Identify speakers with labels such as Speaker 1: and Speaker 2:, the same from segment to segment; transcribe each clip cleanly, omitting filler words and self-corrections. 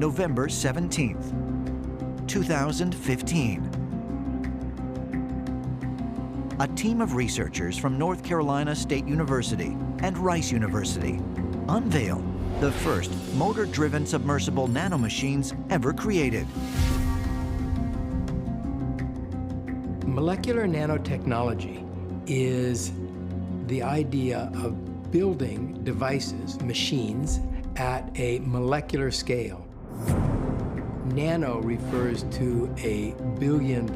Speaker 1: November 17th, 2015. A team of researchers from North Carolina State University and Rice University unveil the first motor-driven submersible nanomachines ever created.
Speaker 2: Molecular nanotechnology is the idea of building devices, machines, at a molecular scale. Nano refers to a billionth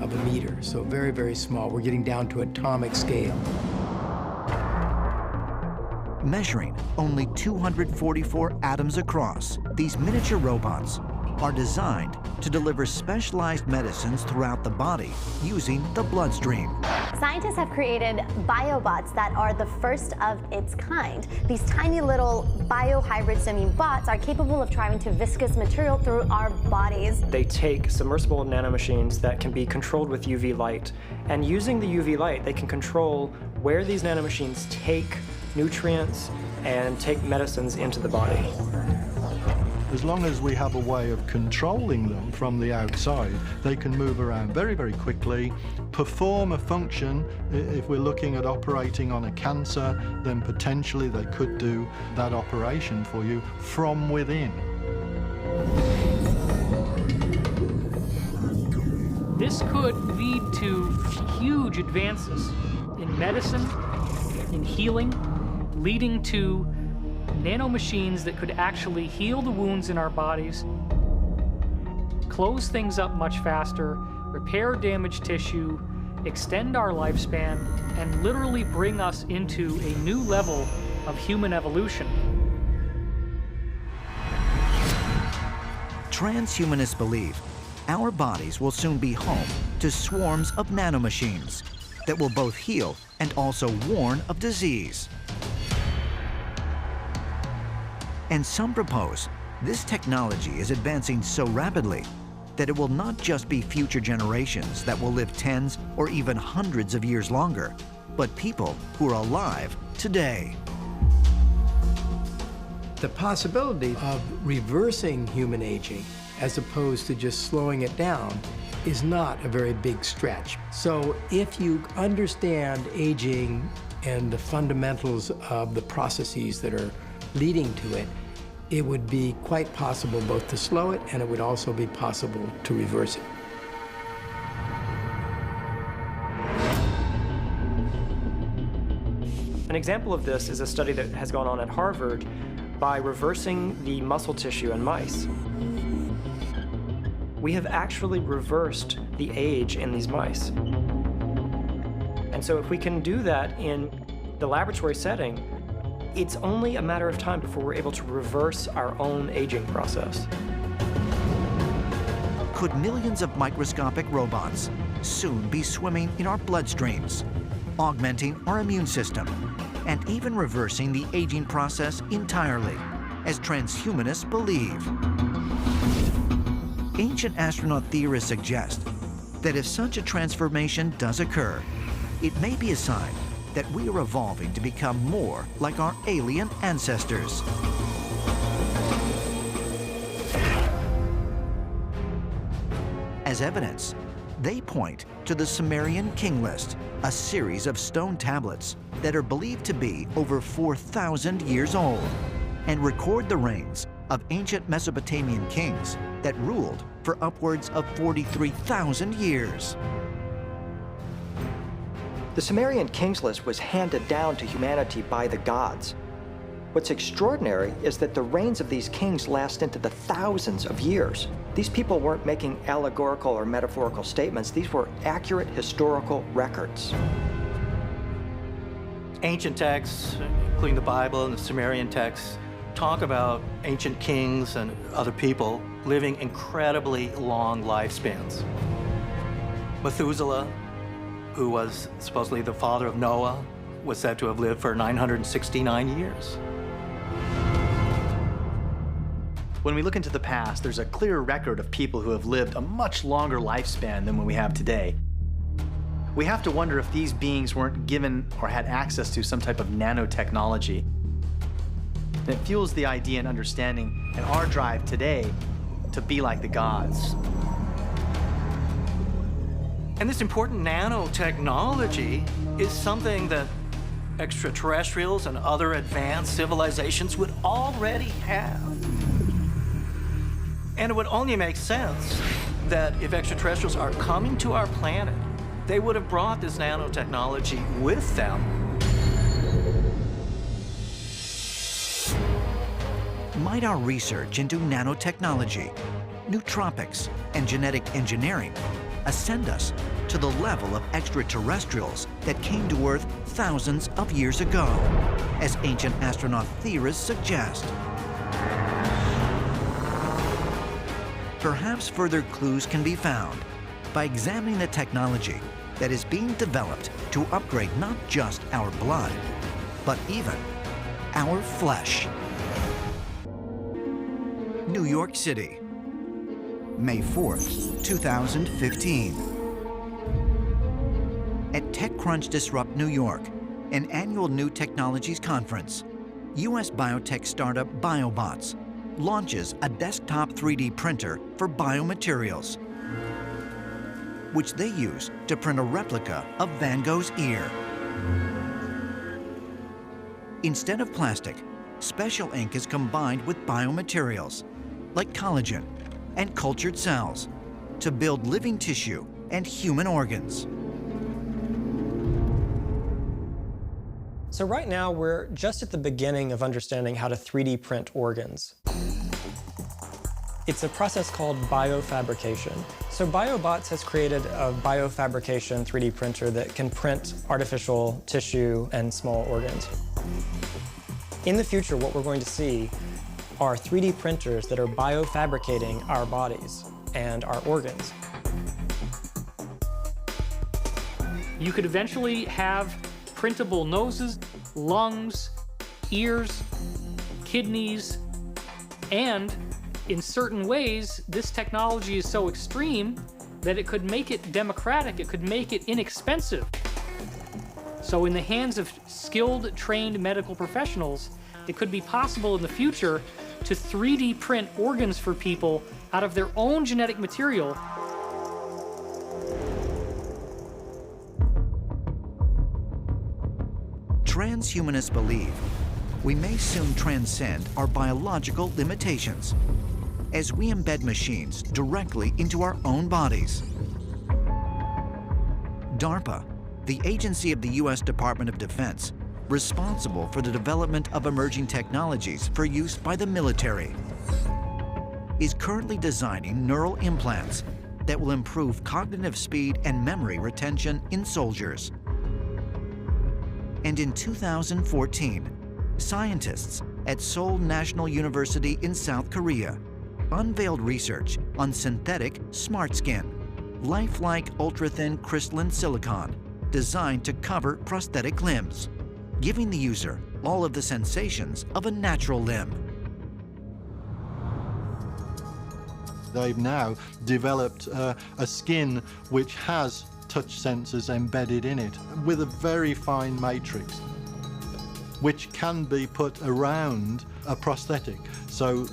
Speaker 2: of a meter, so very, very small. We're getting down to atomic scale.
Speaker 1: Measuring only 244 atoms across, these miniature robots are designed to deliver specialized medicines throughout the body using the bloodstream.
Speaker 3: Scientists have created biobots that are the first of its kind. These tiny little biohybrid swimming bots are capable of traveling to viscous material through our bodies.
Speaker 4: They take submersible nanomachines that can be controlled with UV light, and using the UV light, they can control where these nanomachines take nutrients and take medicines into the body.
Speaker 5: As long as we have a way of controlling them from the outside, they can move around very, very quickly, perform a function. If we're looking at operating on a cancer, then potentially they could do that operation for you from within.
Speaker 6: This could lead to huge advances in medicine, in healing, leading to nanomachines that could actually heal the wounds in our bodies, close things up much faster, repair damaged tissue, extend our lifespan, and literally bring us into a new level of human evolution.
Speaker 1: Transhumanists believe our bodies will soon be home to swarms of nanomachines that will both heal and also warn of disease. And some propose this technology is advancing so rapidly that it will not just be future generations that will live tens or even hundreds of years longer, but people who are alive today.
Speaker 2: The possibility of reversing human aging as opposed to just slowing it down is not a very big stretch. So if you understand aging and the fundamentals of the processes that are leading to it, it would be quite possible both to slow it, and it would also be possible to reverse it.
Speaker 4: An example of this is a study that has gone on at Harvard by reversing the muscle tissue in mice. We have actually reversed the age in these mice. And so if we can do that in the laboratory setting, it's only a matter of time before we're able to reverse our own aging process.
Speaker 1: Could millions of microscopic robots soon be swimming in our bloodstreams, augmenting our immune system, and even reversing the aging process entirely, as transhumanists believe? Ancient astronaut theorists suggest that if such a transformation does occur, it may be a sign that we are evolving to become more like our alien ancestors. As evidence, they point to the Sumerian King List, a series of stone tablets that are believed to be over 4,000 years old and record the reigns of ancient Mesopotamian kings that ruled for upwards of 43,000 years.
Speaker 7: The Sumerian Kings List was handed down to humanity by the gods. What's extraordinary is that the reigns of these kings last into the thousands of years. These people weren't making allegorical or metaphorical statements. These were accurate historical records.
Speaker 8: Ancient texts, including the Bible and the Sumerian texts, talk about ancient kings and other people living incredibly long lifespans. Methuselah, who was supposedly the father of Noah, was said to have lived for 969 years.
Speaker 9: When we look into the past, there's a clear record of people who have lived a much longer lifespan than what we have today. We have to wonder if these beings weren't given or had access to some type of nanotechnology. And it fuels the idea and understanding and our drive today to be like the gods. And this important nanotechnology is something that extraterrestrials and other advanced civilizations would already have. And it would only make sense that if extraterrestrials are coming to our planet, they would have brought this nanotechnology with them.
Speaker 1: Might our research into nanotechnology, nootropics, and genetic engineering ascend us to the level of extraterrestrials that came to Earth thousands of years ago, as ancient astronaut theorists suggest? Perhaps further clues can be found by examining the technology that is being developed to upgrade not just our blood, but even our flesh. New York City, May 4th, 2015. At TechCrunch Disrupt New York, an annual new technologies conference, U.S. biotech startup BioBots launches a desktop 3D printer for biomaterials, which they use to print a replica of Van Gogh's ear. Instead of plastic, special ink is combined with biomaterials like collagen and cultured cells to build living tissue and human organs.
Speaker 4: So right now, we're just at the beginning of understanding how to 3D print organs. It's a process called biofabrication. So BioBots has created a biofabrication 3D printer that can print artificial tissue and small organs. In the future, what we're going to see are 3D printers that are biofabricating our bodies and our organs.
Speaker 6: You could eventually have printable noses, lungs, ears, kidneys, and in certain ways, this technology is so extreme that it could make it democratic, it could make it inexpensive. So in the hands of skilled, trained medical professionals, it could be possible in the future to 3D print organs for people out of their own genetic material.
Speaker 1: Transhumanists believe we may soon transcend our biological limitations as we embed machines directly into our own bodies. DARPA, the agency of the U.S. Department of Defense, responsible for the development of emerging technologies for use by the military, is currently designing neural implants that will improve cognitive speed and memory retention in soldiers. And in 2014, scientists at Seoul National University in South Korea unveiled research on synthetic smart skin, lifelike ultra-thin crystalline silicon designed to cover prosthetic limbs, giving the user all of the sensations of a natural limb.
Speaker 5: They've now developed a skin which has touch sensors embedded in it with a very fine matrix, which can be put around a prosthetic. So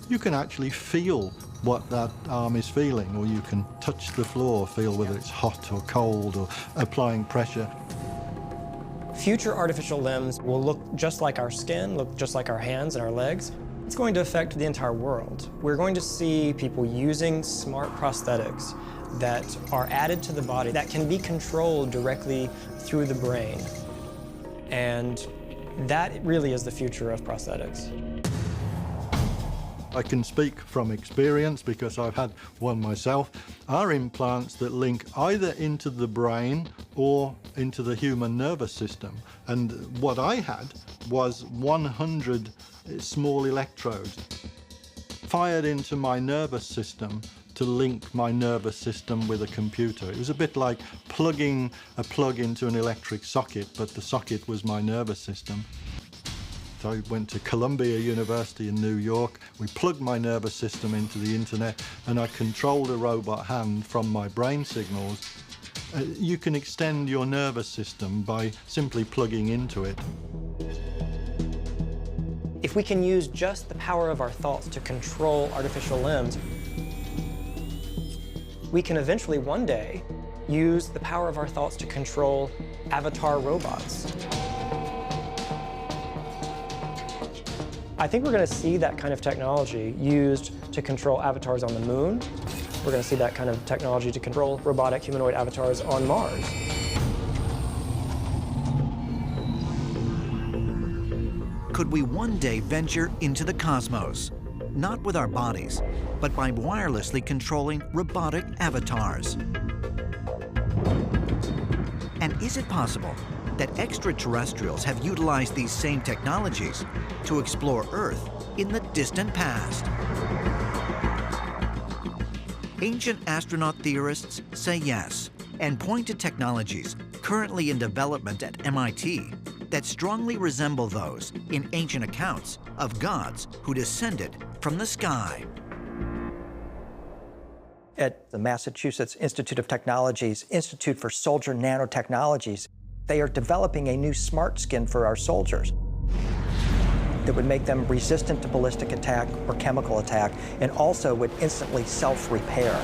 Speaker 5: you can actually feel what that arm is feeling, or you can touch the floor, feel whether it's hot or cold, or applying pressure.
Speaker 4: Future artificial limbs will look just like our skin, look just like our hands and our legs. It's going to affect the entire world. We're going to see people using smart prosthetics that are added to the body that can be controlled directly through the brain. And that really is the future of prosthetics.
Speaker 5: I can speak from experience because I've had one myself, are implants that link either into the brain or into the human nervous system. And what I had was 100 small electrodes fired into my nervous system to link my nervous system with a computer. It was a bit like plugging a plug into an electric socket, but the socket was my nervous system. So I went to Columbia University in New York. We plugged my nervous system into the internet, and I controlled a robot hand from my brain signals. You can extend your nervous system by simply plugging into it.
Speaker 4: If If we can use just the power of our thoughts to control artificial limbs, we can eventually one day use the power of our thoughts to control avatar robots. I think we're going to see that kind of technology used to control avatars on the moon. We're going to see that kind of technology to control robotic humanoid avatars on Mars.
Speaker 1: Could we one day venture into the cosmos? Not with our bodies, but by wirelessly controlling robotic avatars. And is it possible that extraterrestrials have utilized these same technologies to explore Earth in the distant past? Ancient astronaut theorists say yes, and point to technologies currently in development at MIT that strongly resemble those in ancient accounts of gods who descended from the sky.
Speaker 7: At the Massachusetts Institute of Technology's Institute for Soldier Nanotechnologies, they are developing a new smart skin for our soldiers that would make them resistant to ballistic attack or chemical attack, and also would instantly self-repair.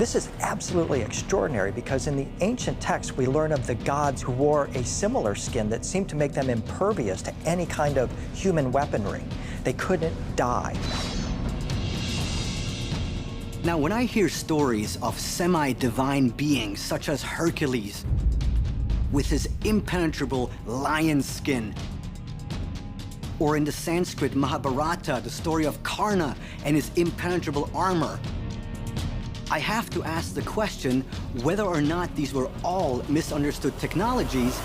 Speaker 7: This is absolutely extraordinary because in the ancient texts we learn of the gods who wore a similar skin that seemed to make them impervious to any kind of human weaponry. They couldn't die.
Speaker 10: Now, when I hear stories of semi-divine beings such as Hercules with his impenetrable lion skin, or in the Sanskrit Mahabharata, the story of Karna and his impenetrable armor, I have to ask the question whether or not these were all misunderstood technologies